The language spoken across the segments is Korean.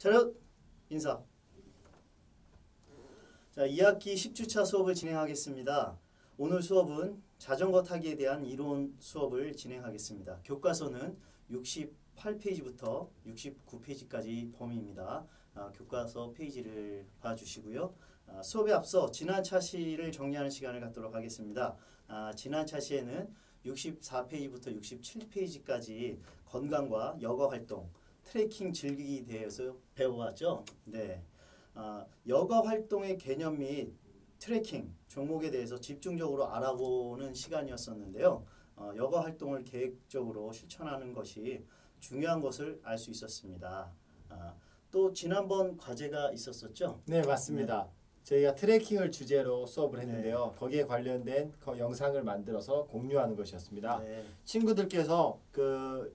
차렷 인사. 자, 2학기 10주차 수업을 진행하겠습니다. 오늘 수업은 자전거 타기에 대한 이론 수업을 진행하겠습니다. 교과서는 68페이지부터 69페이지까지 범위입니다. 교과서 페이지를 봐주시고요. 수업에 앞서 지난 차시를 정리하는 시간을 갖도록 하겠습니다. 지난 차시에는 64페이지부터 67페이지까지 건강과 여가 활동, 트레킹 즐기기에 대해서 배워봤죠. 네, 여가 활동의 개념 및 트레킹 종목에 대해서 집중적으로 알아보는 시간이었었는데요. 여가 활동을 계획적으로 실천하는 것이 중요한 것을 알 수 있었습니다. 또 지난번 과제가 있었었죠? 네, 맞습니다. 저희가 트레킹을 주제로 수업을 했는데요. 네. 거기에 관련된 영상을 만들어서 공유하는 것이었습니다. 네. 친구들께서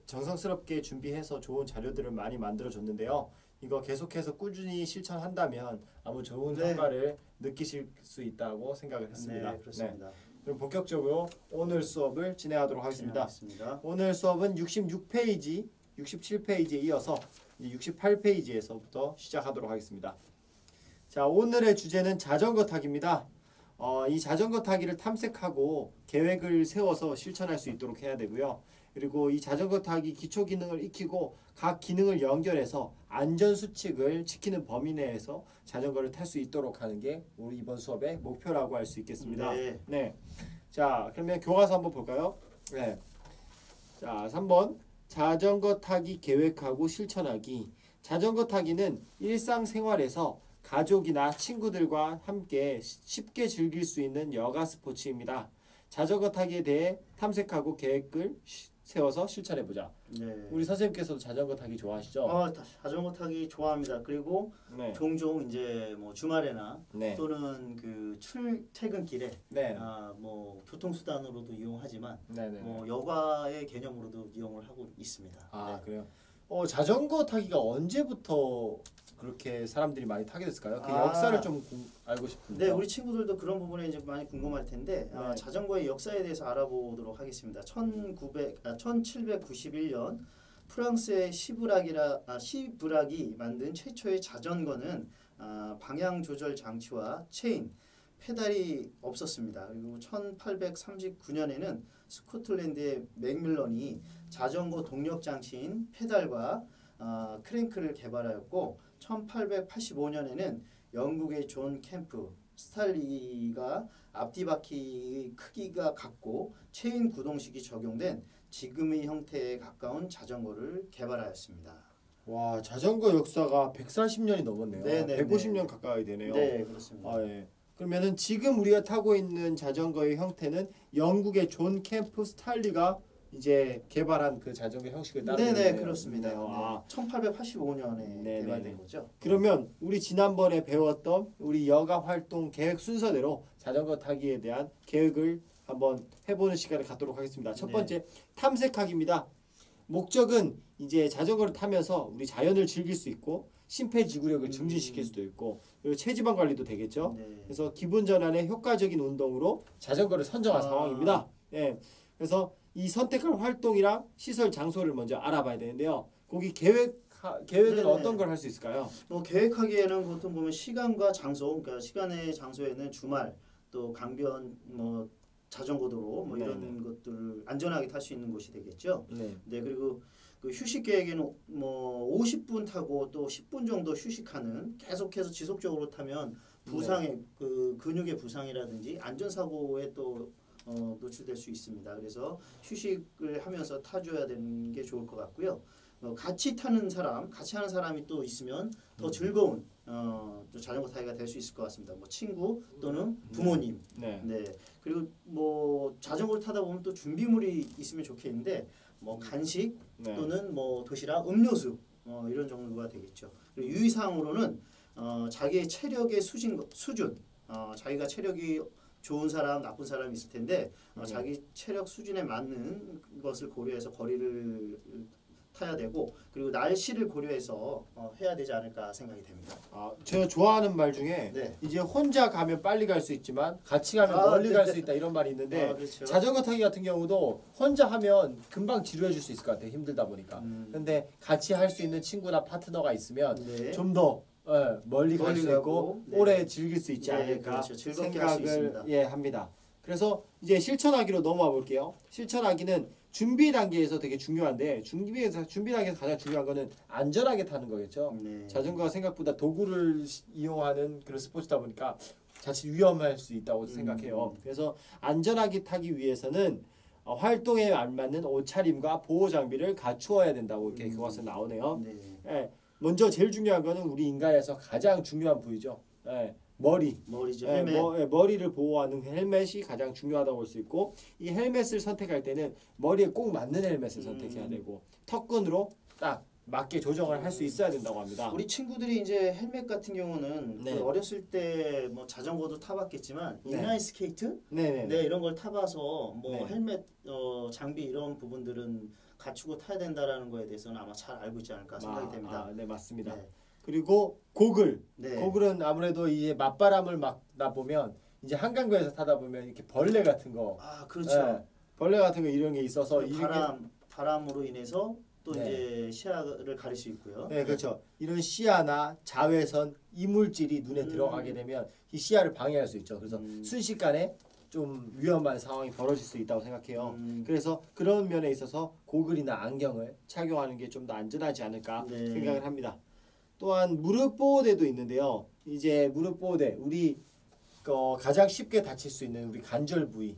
정성스럽게 준비해서 좋은 자료들을 많이 만들어 줬는데요. 이거 계속해서 꾸준히 실천한다면 아무 좋은 네. 효과를 느끼실 수 있다고 생각을 했습니다. 네, 그렇습니다. 그럼 본격적으로 오늘 수업을 진행하도록 하겠습니다. 오늘 수업은 66페이지, 67페이지에 이어서 68페이지에서부터 시작하도록 하겠습니다. 자, 오늘의 주제는 자전거 타기입니다. 이 자전거 타기를 탐색하고 계획을 세워서 실천할 수 있도록 해야 되고요. 그리고 이 자전거 타기 기초 기능을 익히고 각 기능을 연결해서 안전 수칙을 지키는 범위 내에서 자전거를 탈 수 있도록 하는 게 우리 이번 수업의 목표라고 할 수 있겠습니다. 네. 네. 자, 그러면 교과서 한번 볼까요? 네. 자, 3번. 자전거 타기 계획하고 실천하기. 자전거 타기는 일상생활에서 가족이나 친구들과 함께 쉽게 즐길 수 있는 여가 스포츠입니다. 자전거 타기에 대해 탐색하고 계획을 세워서 실천해보자. 네. 우리 선생님께서도 자전거 타기 좋아하시죠? 자전거 타기 좋아합니다. 그리고 네. 종종 이제 뭐 주말에나 네. 또는 그 출퇴근길에 네. 뭐 교통수단으로도 이용하지만 네네. 뭐 여가의 개념으로도 이용을 하고 있습니다. 네. 그래요? 자전거 타기가 언제부터 그렇게 사람들이 많이 타게 됐을까요? 그 역사를 좀 알고 싶은데. 네, 우리 친구들도 그런 부분에 이제 많이 궁금할 텐데 네. 자전거의 역사에 대해서 알아보도록 하겠습니다. 1791년 프랑스의 시브락이 만든 최초의 자전거는 방향 조절 장치와 체인, 페달이 없었습니다. 그리고 1839년에는 스코틀랜드의 맥밀런이 자전거 동력 장치인 페달과 크랭크를 개발하였고 1885년에는 영국의 존 캠프 스탈리가 앞뒤 바퀴 크기가 같고 체인 구동식이 적용된 지금의 형태에 가까운 자전거를 개발하였습니다. 와, 자전거 역사가 140년이 넘었네요. 네네네. 150년 가까이 되네요. 네, 그렇습니다. 예. 그러면은 지금 우리가 타고 있는 자전거의 형태는 영국의 존 캠프 스탈리가 이제 개발한 그 자전거 형식을 따르는 네네, 거예요. 그렇습니다. 네. 1885년에 네네. 개발된 거죠. 그러면 우리 지난번에 배웠던 우리 여가 활동 계획 순서대로 자전거 타기에 대한 계획을 한번 해보는 시간을 갖도록 하겠습니다. 첫 번째, 탐색하기입니다. 목적은 이제 자전거를 타면서 우리 자연을 즐길 수 있고 심폐지구력을 증진시킬 수도 있고 그리고 체지방 관리도 되겠죠. 네. 그래서 기분 전환에 효과적인 운동으로 자전거를 선정한 상황입니다. 네. 그래서 이 선택할 활동이랑 시설 장소를 먼저 알아봐야 되는데요. 거기 계획은 네네. 어떤 걸 할 수 있을까요? 뭐 계획하기에는 보통 보면 시간과 장소, 그러니까 시간의 장소에는 주말 또 강변 뭐 자전거 도로 뭐 이런 네네. 것들을 안전하게 탈 수 있는 곳이 되겠죠. 네. 네, 그리고 그 휴식 계획에는 뭐 50분 타고 또 10분 정도 휴식하는 계속해서 지속적으로 타면 부상의 그 근육의 부상이라든지 안전사고에 또 노출될 수 있습니다. 그래서 휴식을 하면서 타줘야 되는 게 좋을 것 같고요. 같이 하는 사람이 또 있으면 더 즐거운 또 자전거 타기가 될 수 있을 것 같습니다. 뭐 친구 또는 부모님. 네. 네. 그리고 뭐 자전거를 타다 보면 또 준비물이 있으면 좋겠는데 뭐 간식 네. 또는 뭐 도시락, 음료수 이런 정도가 되겠죠. 그리고 유의사항으로는 자기의 체력의 수준, 자기가 체력이 좋은 사람, 나쁜 사람이 있을 텐데 자기 체력 수준에 맞는 것을 고려해서 거리를 타야 되고 그리고 날씨를 고려해서 해야 되지 않을까 생각이 됩니다. 제가 좋아하는 말 중에 네. 이제 혼자 가면 빨리 갈 수 있지만 같이 가면 멀리 갈 수 있다 이런 말이 있는데 그렇죠. 자전거 타기 같은 경우도 혼자 하면 금방 지루해 줄 수 있을 것 같아요. 힘들다 보니까. 근데 같이 할 수 있는 친구나 파트너가 있으면 네. 좀 더 멀리 갈 수 있고 네. 오래 즐길 수 있지 네, 않을까 그렇죠. 즐겁게 할수 있습니다. 생각을 합니다. 그래서 이제 실천하기로 넘어와 볼게요. 실천하기는 준비 단계에서 되게 중요한데 준비 단계에서 가장 중요한 거는 안전하게 타는 거겠죠. 네. 자전거가 생각보다 도구를 이용하는 그런 스포츠다 보니까 자칫 위험할 수 있다고 생각해요. 그래서 안전하게 타기 위해서는 활동에 알맞는 옷차림과 보호 장비를 갖추어야 된다고 이렇게 교과서에 나오네요. 네. 예, 먼저 제일 중요한 거는 우리 인간에서 가장 중요한 부위죠. 머리죠. 헬멧. 머리를 보호하는 헬멧이 가장 중요하다고 볼 수 있고 이 헬멧을 선택할 때는 머리에 꼭 맞는 헬멧을 선택해야 되고 턱끈으로 딱 맞게 조정을 할 수 있어야 된다고 합니다. 우리 친구들이 이제 헬멧 같은 경우는 네. 그 어렸을 때 뭐 자전거도 타봤겠지만 네. 인라인 스케이트 네네. 네, 이런 걸 타봐서 뭐 네. 헬멧 장비 이런 부분들은 갖추고 타야 된다라는 거에 대해서는 아마 잘 알고 있지 않을까 생각이 됩니다. 네 맞습니다. 네. 그리고 고글. 네. 고글은 아무래도 이제 맞바람을 막다 보면 이제 한강변에서 타다 보면 이렇게 벌레 같은 거, 그렇죠. 벌레 같은 거 이런 게 있어서 바람으로 인해서 또 네. 이제 시야를 가릴 수 있고요. 네, 그렇죠. 이런 시야나 자외선, 이물질이 눈에 들어가게 되면 이 시야를 방해할 수 있죠. 그래서 순식간에 좀 위험한 상황이 벌어질 수 있다고 생각해요. 그래서 그런 면에 있어서 고글이나 안경을 착용하는 게 좀 더 안전하지 않을까 네. 생각을 합니다. 또한 무릎 보호대도 있는데요. 이제 무릎 보호대 우리 가장 쉽게 다칠 수 있는 우리 관절 부위,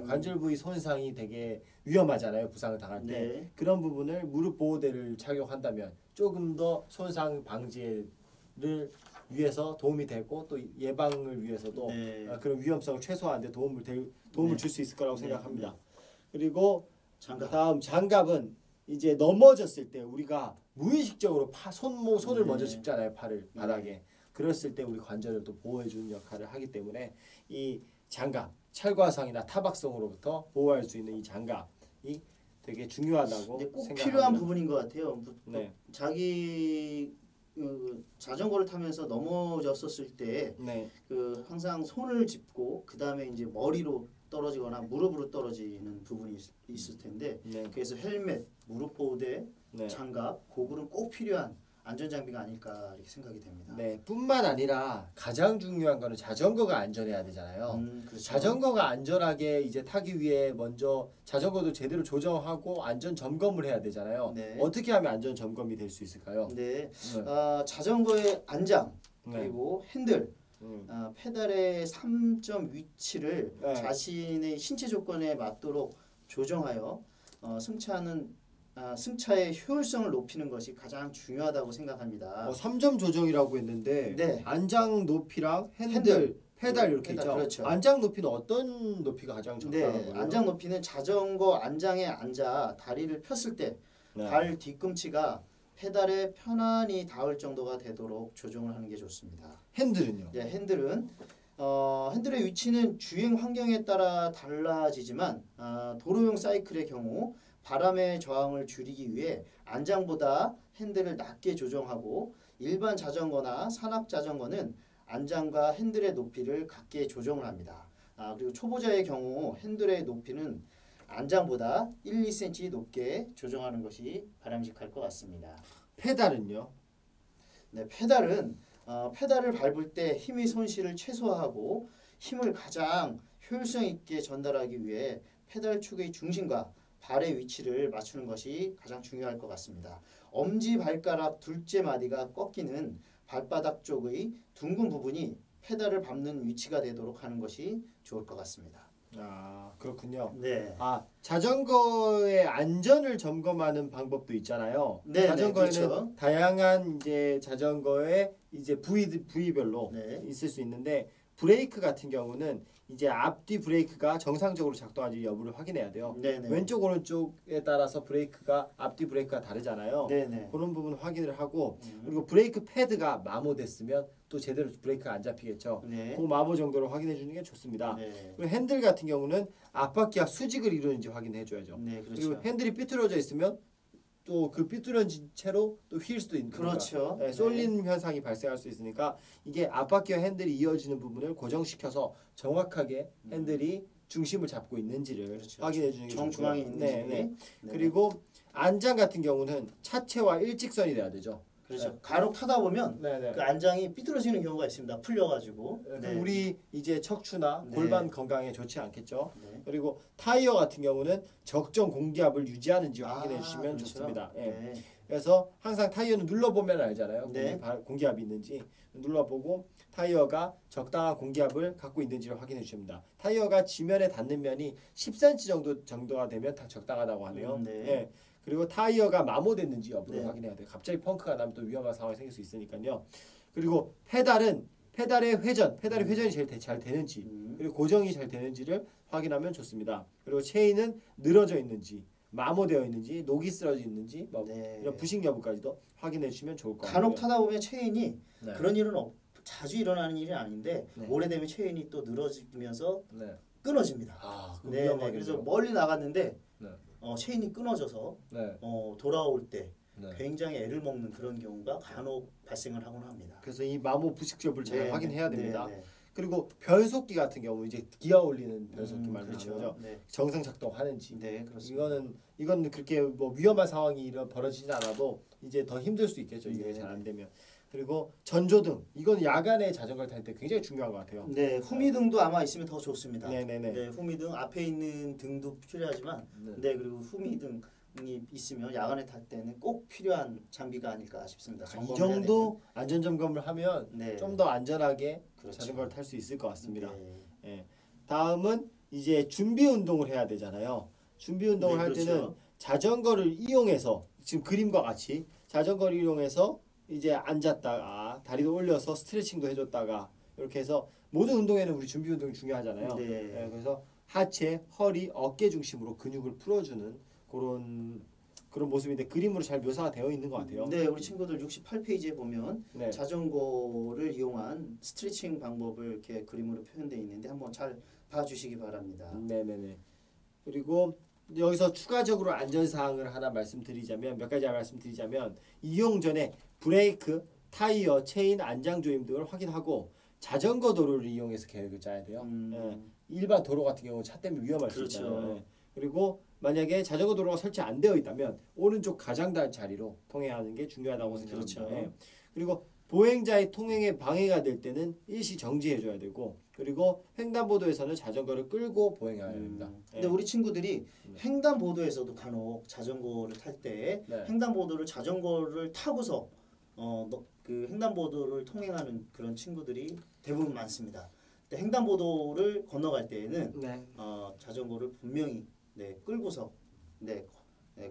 관절 부위 손상이 되게 위험하잖아요. 부상을 당할 때 네. 그런 부분을 무릎 보호대를 착용한다면 조금 더 손상 방지를 위해서 도움이 되고 또 예방을 위해서도 네. 그런 위험성을 최소화하는 데 도움을 네. 줄 수 있을 거라고 네. 생각합니다. 그리고 장갑. 다음 장갑은 이제 넘어졌을 때 우리가 무의식적으로 손을 네. 먼저 짚잖아요. 팔을 바닥에. 그랬을 때 우리 관절을 또 보호해주는 역할을 하기 때문에 이 장갑, 찰과상이나 타박성으로부터 보호할 수 있는 이 장갑이 되게 중요하다고 꼭 생각합니다. 필요한 부분인 것 같아요. 네. 자기 자전거를 타면서 넘어졌었을 때 네. 항상 손을 짚고 그 다음에 이제 머리로 떨어지거나 무릎으로 떨어지는 부분이 있을 텐데 네. 그래서 헬멧, 무릎 보호대, 네. 장갑, 고글은 꼭 필요한 안전 장비가 아닐까 이렇게 생각이 됩니다. 네, 뿐만 아니라 가장 중요한 거는 자전거가 안전해야 되잖아요. 그렇죠. 자전거가 안전하게 이제 타기 위해 먼저 자전거도 제대로 조정하고 안전 점검을 해야 되잖아요. 네. 어떻게 하면 안전 점검이 될 수 있을까요? 네, 자전거의 안장 네. 그리고 핸들, 페달의 3점 위치를 네. 자신의 신체 조건에 맞도록 조정하여 승차의 효율성을 높이는 것이 가장 중요하다고 생각합니다. 3점 조정이라고 했는데 네. 안장 높이랑 핸들, 페달 이렇게 페달, 있죠. 그렇죠. 안장 높이는 어떤 높이가 가장 적당한 네, 거예요? 안장 높이는 자전거 안장에 앉아 다리를 폈을 때 발 뒤꿈치가 페달에 편안히 닿을 정도가 되도록 조정을 하는 게 좋습니다. 핸들은요? 네, 핸들의 위치는 주행 환경에 따라 달라지지만 도로용 사이클의 경우 바람의 저항을 줄이기 위해 안장보다 핸들을 낮게 조정하고 일반 자전거나 산악 자전거는 안장과 핸들의 높이를 같게 조정을 합니다. 그리고 초보자의 경우 핸들의 높이는 안장보다 1, 2cm 높게 조정하는 것이 바람직할 것 같습니다. 페달은요? 네, 페달을 밟을 때 힘의 손실을 최소화하고 힘을 가장 효율성 있게 전달하기 위해 페달 축의 중심과 발의 위치를 맞추는 것이 가장 중요할 것 같습니다. 엄지 발가락 둘째 마디가 꺾이는 발바닥 쪽의 둥근 부분이 페달을 밟는 위치가 되도록 하는 것이 좋을 것 같습니다. 그렇군요. 네. 자전거의 안전을 점검하는 방법도 있잖아요. 네, 자전거에는 그렇죠. 다양한 이제 자전거의 이제 부위별로 네. 있을 수 있는데 브레이크 같은 경우는 이제 앞뒤 브레이크가 정상적으로 작동하는지 여부를 확인해야 돼요. 네네. 왼쪽 오른쪽에 따라서 브레이크가 앞뒤 브레이크가 다르잖아요. 네네. 그런 부분 확인을 하고 그리고 브레이크 패드가 마모됐으면 또 제대로 브레이크가 안 잡히겠죠. 네. 그 마모 정도로 확인해 주는 게 좋습니다. 네. 그리고 핸들 같은 경우는 앞바퀴가 수직을 이루는지 확인해 줘야죠. 네, 그렇죠. 그리고 핸들이 삐뚤어져 있으면 또 그 삐뚤어진 채로 또 휠 수도 있는 그렇죠. 네, 쏠리는 현상이 발생할 수 있으니까 이게 앞바퀴와 핸들이 이어지는 부분을 고정시켜서 정확하게 핸들이 중심을 잡고 있는지를 그렇죠. 확인해 주는 게 정중앙에 좋고요. 있는지. 네. 그리고 안장 같은 경우는 차체와 일직선이 돼야 되죠. 그렇죠. 네. 간혹 타다 보면 네네. 그 안장이 삐뚤어지는 경우가 있습니다. 풀려가지고. 그럼 우리 이제 척추나 네. 골반 건강에 좋지 않겠죠. 네. 그리고 타이어 같은 경우는 적정 공기압을 유지하는지 확인해 아, 주시면 그렇죠. 좋습니다. 예. 네. 그래서 항상 타이어는 눌러보면 알잖아요. 네. 공기압이 있는지 눌러보고 타이어가 적당한 공기압을 갖고 있는지를 확인해 주십니다. 타이어가 지면에 닿는 면이 10cm 정도가 되면 다 적당하다고 하네요. 네. 예. 그리고 타이어가 마모됐는지 여부를 네. 확인해야 돼요. 갑자기 펑크가 나면 또 위험한 상황이 생길 수 있으니까요. 그리고 페달의 회전이 제일 잘 되는지 그리고 고정이 잘 되는지를 확인하면 좋습니다. 그리고 체인은 늘어져 있는지 마모되어 있는지 녹이 쓰러져 있는지 뭐 네. 이런 부식 여부까지도 확인해 주시면 좋을 것 같아요. 간혹 타다 보면 체인이 네. 그런 일은 자주 일어나는 일이 아닌데 네. 오래되면 체인이 또 늘어지면서 네. 끊어집니다. 그 네, 위험하겠네요. 그래서 멀리 나갔는데 네. 체인이 끊어져서 네. 돌아올 때 네. 굉장히 애를 먹는 그런 경우가 간혹 발생을 하곤 합니다. 그래서 이 마모 부식 여부를 잘 네, 확인해야 네, 됩니다. 네, 그리고 변속기 같은 경우 이제 기어 올리는 변속기 말하는 그렇죠. 거죠. 네, 정상 작동하는지. 네, 그렇습니다. 이거는 그렇게 뭐 위험한 상황이 벌어지지 않아도 이제 더 힘들 수 있겠죠. 이게 네, 잘 안 되면. 그리고 전조등. 이건 야간에 자전거를 탈 때 굉장히 중요한 것 같아요. 네, 후미등도 아마 있으면 더 좋습니다. 네네네. 네, 후미등 앞에 있는 등도 필요하지만, 네. 그리고 후미등이 있으면 야간에 탈 때는 꼭 필요한 장비가 아닐까 싶습니다. 이 점검을 정도 해야 안전 점검을 하면 되는. 네, 좀 더 안전하게 그렇죠. 자전거를 탈 수 있을 것 같습니다. 네. 예. 다음은 이제 준비 운동을 해야 되잖아요. 준비 운동을 네, 할 그렇죠. 때는 자전거를 이용해서 지금 그림과 같이 자전거를 이용해서 이제 앉았다가 다리도 올려서 스트레칭도 해줬다가 이렇게 해서 모든 운동에는 우리 준비 운동이 중요하잖아요. 네. 예, 그래서 하체, 허리, 어깨 중심으로 근육을 풀어주는 그런 모습인데 그림으로 잘 묘사가 되어 있는 것 같아요. 네, 우리 친구들 68페이지에 보면 네. 자전거를 이용한 스트레칭 방법을 이렇게 그림으로 표현되어 있는데 한번 잘 봐주시기 바랍니다. 네네네. 그리고 여기서 추가적으로 안전사항을 하나 말씀드리자면 몇 가지 말씀드리자면 이용 전에 브레이크, 타이어, 체인, 안장 조임 등을 확인하고 자전거 도로를 이용해서 계획을 짜야 돼요. 예. 일반 도로 같은 경우 차 때문에 위험할 수 그렇죠. 있잖아요. 예. 그리고 만약에 자전거 도로가 설치 안 되어 있다면 오른쪽 가장단 자리로 통행하는 게 중요하다고 생각합니다. 그렇죠. 예. 그리고 보행자의 통행에 방해가 될 때는 일시 정지해줘야 되고 그리고 횡단보도에서는 자전거를 끌고 보행해야 됩니다. 근데 우리 친구들이 횡단보도에서도 간혹 자전거를 탈 때 네. 횡단보도를 자전거를 타고서 그 횡단보도를 통행하는 그런 친구들이 대부분 많습니다. 근데 횡단보도를 건너갈 때에는 네. 자전거를 분명히 끌고서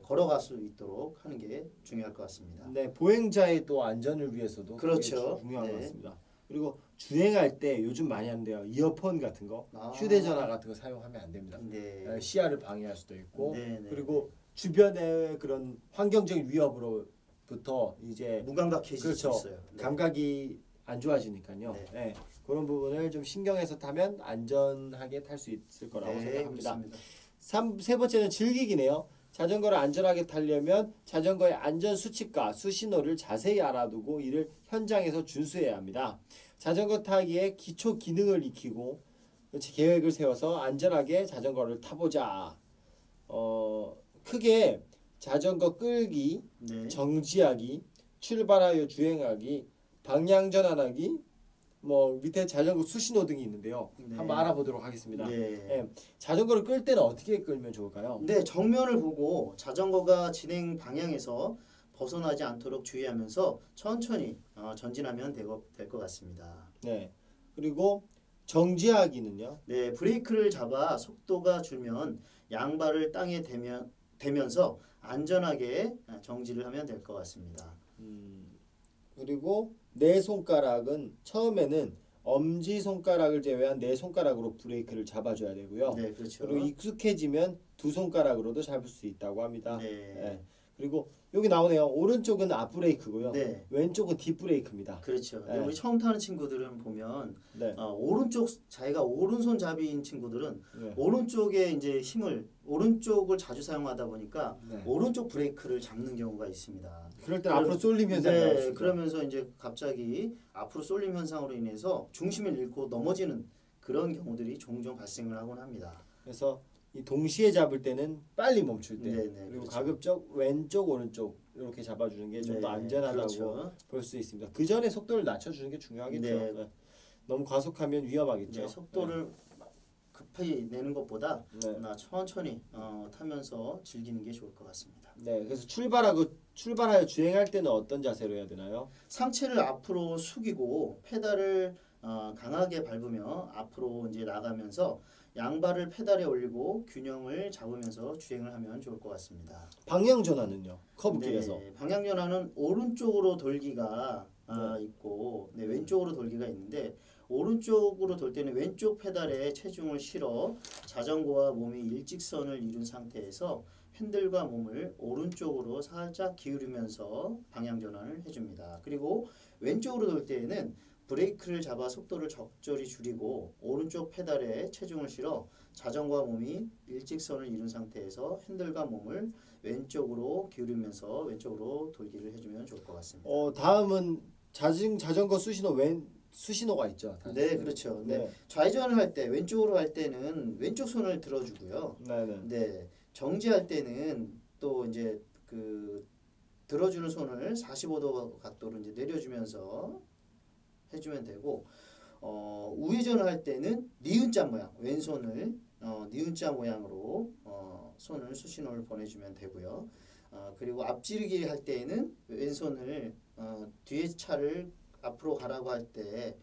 걸어갈 수 있도록 하는 게 중요할 것 같습니다. 네, 보행자의 또 안전을 위해서도 그렇죠. 중요한 것 네. 같습니다. 그리고 주행할 때 요즘 많이 하는데요. 이어폰 같은 거, 휴대전화 같은 거 사용하면 안 됩니다. 네. 시야를 방해할 수도 있고 네, 네. 그리고 주변의 그런 환경적인 위협으로부터 이제 무감각해질 그렇죠. 수 있어요. 네. 감각이 안 좋아지니까요. 네. 네. 그런 부분을 좀 신경해서 타면 안전하게 탈 수 있을 거라고 생각합니다. 그렇습니다. 세 번째는 즐기기네요. 자전거를 안전하게 타려면 자전거의 안전 수칙과 수신호를 자세히 알아두고 이를 현장에서 준수해야 합니다. 자전거 타기의 기초 기능을 익히고 계획을 세워서 안전하게 자전거를 타보자. 크게 자전거 끌기, 네. 정지하기, 출발하여 주행하기, 방향 전환하기, 뭐 밑에 자전거 수신호 등이 있는데요. 네. 한번 알아보도록 하겠습니다. 네. 예, 자전거를 끌 때는 어떻게 끌면 좋을까요? 네, 정면을 보고 자전거가 진행 방향에서 벗어나지 않도록 주의하면서 천천히 전진하면 될 것 같습니다. 네. 그리고 정지하기는요. 네, 브레이크를 잡아 속도가 줄면 양발을 땅에 대면서 안전하게 정지를 하면 될 것 같습니다. 그리고 네 손가락은 처음에는 엄지 손가락을 제외한 네 손가락으로 브레이크를 잡아줘야 되고요. 네, 그렇죠. 그리고 익숙해지면 두 손가락으로도 잡을 수 있다고 합니다. 네. 네. 그리고 여기 나오네요. 오른쪽은 앞브레이크고요. 네. 왼쪽은 뒷브레이크입니다. 그렇죠. 네. 우리 처음 타는 친구들은 보면 네. 오른쪽 자기가 오른손잡이인 친구들은 네. 오른쪽에 이제 힘을 오른쪽을 자주 사용하다 보니까 네. 오른쪽 브레이크를 잡는 경우가 있습니다. 그럴 때 앞으로 쏠림 현상이 네, 나오죠. 그러면서 이제 갑자기 앞으로 쏠림 현상으로 인해서 중심을 잃고 넘어지는 그런 경우들이 종종 발생을 하곤 합니다. 그래서 이 동시에 잡을 때는 빨리 멈출 때 네네, 그리고 그렇죠. 가급적 왼쪽 오른쪽 이렇게 잡아주는 게 좀 더 네, 안전하다고 그렇죠. 볼 수 있습니다. 그 전에 속도를 낮춰주는 게 중요하겠죠. 네. 네. 너무 과속하면 위험하겠죠. 이제 속도를 급히 내는 것보다 네. 천천히 타면서 즐기는 게 좋을 것 같습니다. 네, 그래서 출발하여 주행할 때는 어떤 자세로 해야 되나요? 상체를 앞으로 숙이고 페달을 강하게 밟으며 앞으로 이제 나가면서 양발을 페달에 올리고 균형을 잡으면서 주행을 하면 좋을 것 같습니다. 방향 전환은요? 커브길에서. 네, 방향 전환은 오른쪽으로 돌기가 있고 왼쪽으로 돌기가 있는데 오른쪽으로 돌 때는 왼쪽 페달에 체중을 실어 자전거와 몸이 일직선을 이룬 상태에서 핸들과 몸을 오른쪽으로 살짝 기울이면서 방향 전환을 해줍니다. 그리고 왼쪽으로 돌 때에는 브레이크를 잡아 속도를 적절히 줄이고 오른쪽 페달에 체중을 실어 자전거와 몸이 일직선을 이룬 상태에서 핸들과 몸을 왼쪽으로 기울이면서 왼쪽으로 돌기를 해주면 좋을 것 같습니다. 다음은 자전거 수신호가 있죠. 네, 그렇죠. 네. 네. 좌회전을 할 때 왼쪽으로 할 때는 왼쪽 손을 들어주고요. 네네. 네, 정지할 때는 또 이제 그 들어주는 손을 45도 각도로 이제 내려주면서 해주면 되고 우회전을 할 때는 니은자 모양 왼손을 니은자 모양으로 손을 수신호를 보내주면 되고요. 그리고 앞지르기 할 때에는 왼손을 뒤에 차를 앞으로 가라고 할 때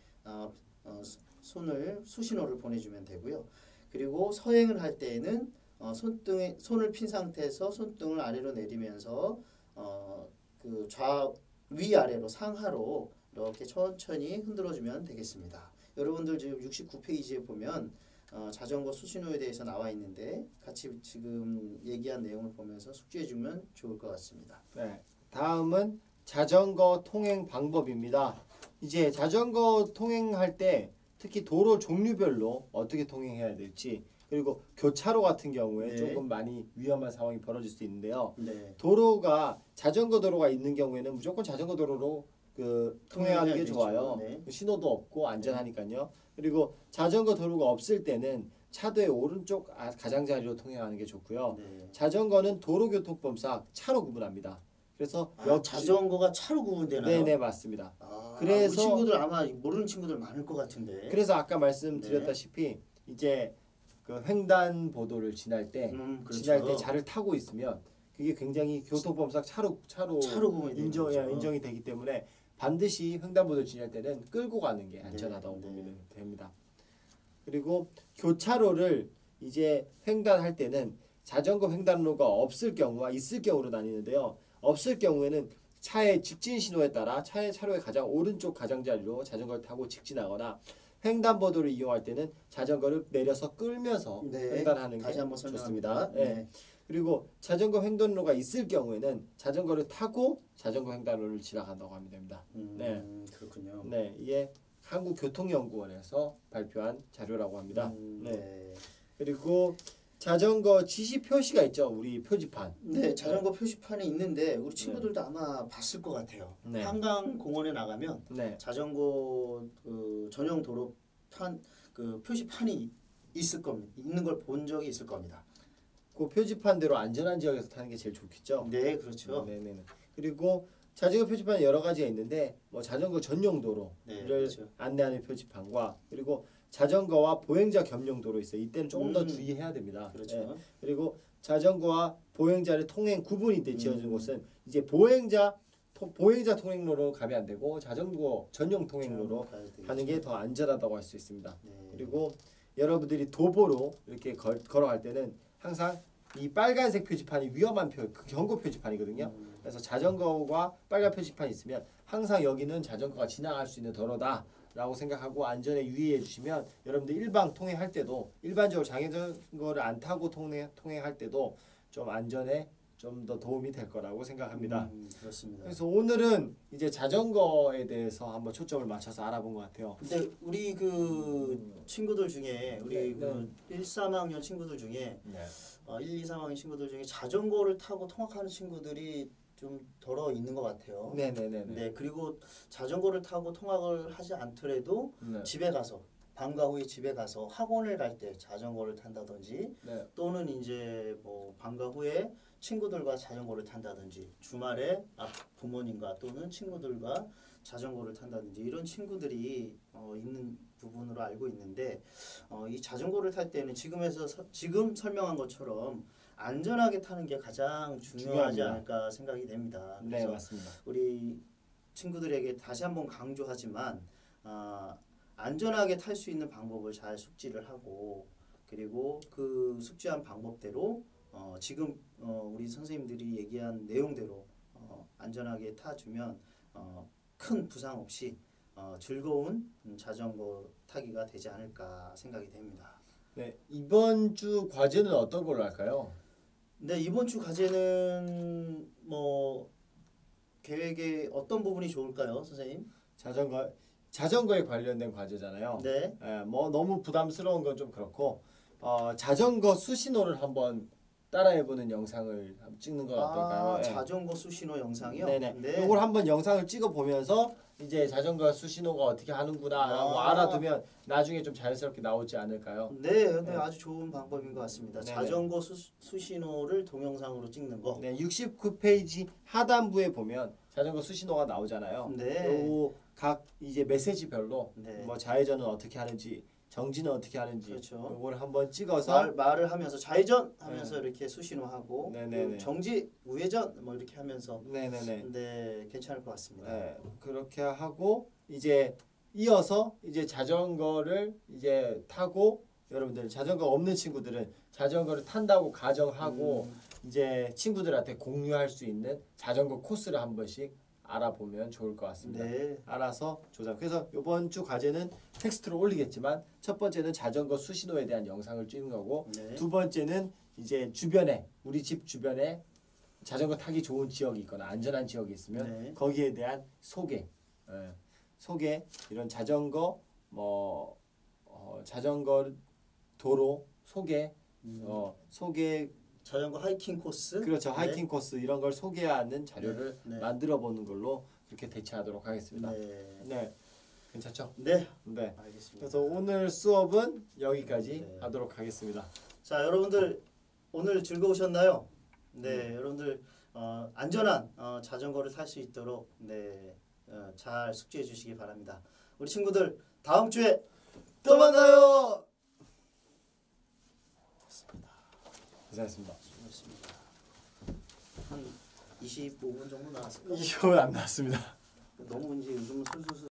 손을 수신호를 보내주면 되고요. 그리고 서행을 할 때에는 손을 핀 상태에서 손등을 아래로 내리면서 그 위아래로 상하로 이렇게 천천히 흔들어주면 되겠습니다. 여러분들 지금 69페이지에 보면 자전거 수신호에 대해서 나와 있는데 같이 지금 얘기한 내용을 보면서 숙지해주면 좋을 것 같습니다. 네. 다음은 자전거 통행 방법입니다. 이제 자전거 통행할 때 특히 도로 종류별로 어떻게 통행해야 될지 그리고 교차로 같은 경우에 네. 조금 많이 위험한 상황이 벌어질 수 있는데요. 네. 자전거 도로가 있는 경우에는 무조건 자전거 도로로 통행하는 게 되죠. 좋아요. 네. 신호도 없고 안전하니까요. 그리고 자전거 도로가 없을 때는 차도의 오른쪽 가장자리로 통행하는 게 좋고요. 네. 자전거는 도로교통법상 차로 구분합니다. 그래서 자전거가 차로 구분되나요? 네네 맞습니다. 그래서 우리 친구들 아마 모르는 친구들 많을 것 같은데. 그래서 아까 말씀드렸다시피 이제 그 횡단보도를 지날 때 그렇죠. 지날 때 차를 타고 있으면 그게 굉장히 교통법상 차로 구분이 인정이 되기 때문에 반드시 횡단보도를 지날 때는 끌고 가는 게 안전하다고 보면 됩니다. 그리고 교차로를 이제 횡단할 때는 자전거 횡단로가 없을 경우와 있을 경우로 나뉘는데요. 없을 경우에는 차의 직진 신호에 따라 차로의 가장 오른쪽 가장자리로 자전거를 타고 직진하거나 횡단보도를 이용할 때는 자전거를 내려서 끌면서 횡단하는 게 좋습니다. 네. 그리고 자전거 횡단로가 있을 경우에는 자전거를 타고 자전거 횡단로를 지나간다고 하면 됩니다. 네, 그렇군요. 네, 이게 한국교통연구원에서 발표한 자료라고 합니다. 네. 그리고 자전거 지시 표시가 있죠. 우리 표지판. 네, 자전거 표시판이 있는데 우리 친구들도 아마 봤을 것 같아요. 네. 한강 공원에 나가면 자전거 전용 도로판 그 표시판이 있는 걸 본 적이 있을 겁니다. 그 표지판대로 안전한 지역에서 타는 게 제일 좋겠죠. 네, 그렇죠. 네네네. 그리고 자전거 표지판이 여러 가지가 있는데 뭐 자전거 전용 도로를 그렇죠. 안내하는 표지판과 그리고 자전거와 보행자 겸용 도로 있어요. 이때는 조금 더 주의해야 됩니다. 그렇죠. 네. 그리고 자전거와 보행자의 통행 구분이 지어진 곳은 이제 보행자 통행로로 가면 안 되고 자전거 전용 통행로로 가는 게 더 안전하다고 할 수 있습니다. 네. 그리고 여러분들이 도보로 이렇게 걸어갈 때는 항상 이 빨간색 표지판이 위험한 경고 표지판이거든요. 그래서 자전거와 빨간 표지판이 있으면 항상 여기는 자전거가 지나갈 수 있는 도로다라고 생각하고 안전에 유의해 주시면 여러분들 일방 통행할 때도 일반적으로 자전거를 안 타고 통행할 때도 좀 안전에 좀 더 도움이 될 거라고 생각합니다. 그렇습니다. 그래서 오늘은 이제 자전거에 대해서 한번 초점을 맞춰서 알아본 것 같아요. 근데 우리 그 친구들 중에 우리 그 1, 3학년 친구들 중에 1, 2, 3학년 친구들 중에 자전거를 타고 통학하는 친구들이 좀 덜어 있는 것 같아요. 네, 그리고 자전거를 타고 통학을 하지 않더라도 집에 가서 방과 후에 집에 가서 학원을 갈 때 자전거를 탄다든지 또는 이제 뭐 방과 후에 친구들과 자전거를 탄다든지 주말에 부모님과 또는 친구들과 자전거를 탄다든지 이런 친구들이 있는 부분으로 알고 있는데 이 자전거를 탈 때는 지금 설명한 것처럼 안전하게 타는 게 가장 중요하지 않을까 생각이 됩니다. 네, 맞습니다. 우리 친구들에게 다시 한번 강조하지만 안전하게 탈 수 있는 방법을 잘 숙지를 하고 그리고 그 숙지한 방법대로 지금 우리 선생님들이 얘기한 내용대로 안전하게 타주면 큰 부상 없이 즐거운 자전거 타기가 되지 않을까 생각이 됩니다. 네, 이번 주 과제는 어떤 걸로 할까요? 네, 이번 주 과제는 뭐 계획에 어떤 부분이 좋을까요, 선생님? 자전거에 관련된 과제잖아요. 네. 뭐 너무 부담스러운 건 좀 그렇고 자전거 수신호를 한번 따라해보는 영상을 찍는 건 어떨까요? 자전거 수신호 영상이요? 네. 이걸 한번 영상을 찍어보면서 이제 자전거 수신호가 어떻게 하는구나라고 알아두면 나중에 좀 자연스럽게 나오지 않을까요? 네, 아주 좋은 방법인 것 같습니다. 자전거 수신호를 동영상으로 찍는 거. 네, 69페이지 하단부에 보면 자전거 수신호가 나오잖아요. 네. 각 이제 메시지별로 뭐 좌회전은 어떻게 하는지 정지는 어떻게 하는지 그렇죠. 이걸 한번 찍어서 말을 하면서 좌회전 하면서 이렇게 수신호하고 네네네. 정지 우회전 뭐 이렇게 하면서 네네네. 네, 괜찮을 것 같습니다. 네, 그렇게 하고 이제 이어서 이제 자전거를 이제 타고 여러분들 자전거 없는 친구들은 자전거를 탄다고 가정하고 이제 친구들한테 공유할 수 있는 자전거 코스를 한 번씩 알아보면 좋을 것 같습니다. 네. 알아서 조사. 그래서 이번 주 과제는 텍스트로 올리겠지만 첫 번째는 자전거 수신호에 대한 영상을 찍는 거고 두 번째는 이제 주변에 우리 집 주변에 자전거 타기 좋은 지역이 있거나 안전한 지역이 있으면 거기에 대한 소개 이런 자전거 자전거 도로 소개 자전거 하이킹 코스? 그렇죠. 하이킹 코스 이런 걸 소개하는 자료를 만들어 보는 걸로 그렇게 대체하도록 하겠습니다. 네. 괜찮죠? 네. 알겠습니다. 그래서 오늘 수업은 여기까지 하도록 하겠습니다. 자, 여러분들 오늘 즐거우셨나요? 네, 여러분들 안전한 자전거를 탈 수 있도록 잘 숙지해 주시기 바랍니다. 우리 친구들 다음 주에 또 만나요. 고생하셨습니다. 한 25분 정도 나왔을까요? 25분 안 나왔습니다. 너무 이제 요즘은 술술술